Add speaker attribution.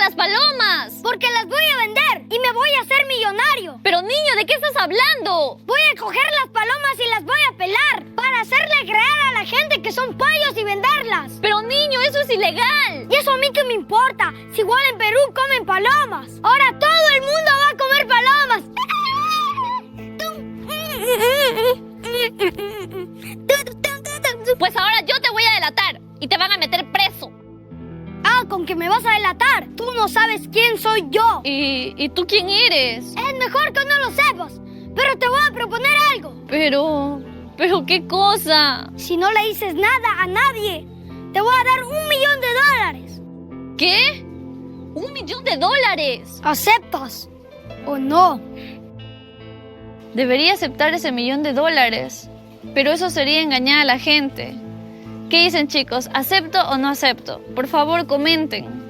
Speaker 1: las palomas?
Speaker 2: Porque las voy a vender y me voy a hacer millonario.
Speaker 1: Pero niño, ¿de qué estás hablando?
Speaker 2: Voy a coger las palomas y las voy a pelar para hacerle creer a la gente que son pollos y venderlas.
Speaker 1: Pero niño, eso es ilegal.
Speaker 2: ¿Y eso a mí qué me importa? Si igual en Perú comen palomas. Ahora todo el mundo va a comer palomas.
Speaker 1: Pues ahora yo te voy a delatar y te van a meter preso.
Speaker 2: Ah, ¿con que me vas a delatar? Tú no sabes quién soy yo.
Speaker 1: ¿Y tú quién eres?
Speaker 2: Es mejor que no lo sepas, pero te voy a proponer algo.
Speaker 1: Pero ¿qué cosa?
Speaker 2: Si no le dices nada a nadie, te voy a dar $1.000.000.
Speaker 1: ¿Qué? $1.000.000.
Speaker 2: ¿Aceptas o no?
Speaker 1: Debería aceptar ese $1.000.000, pero eso sería engañar a la gente. ¿Qué dicen, chicos? ¿Acepto o no acepto? Por favor, comenten.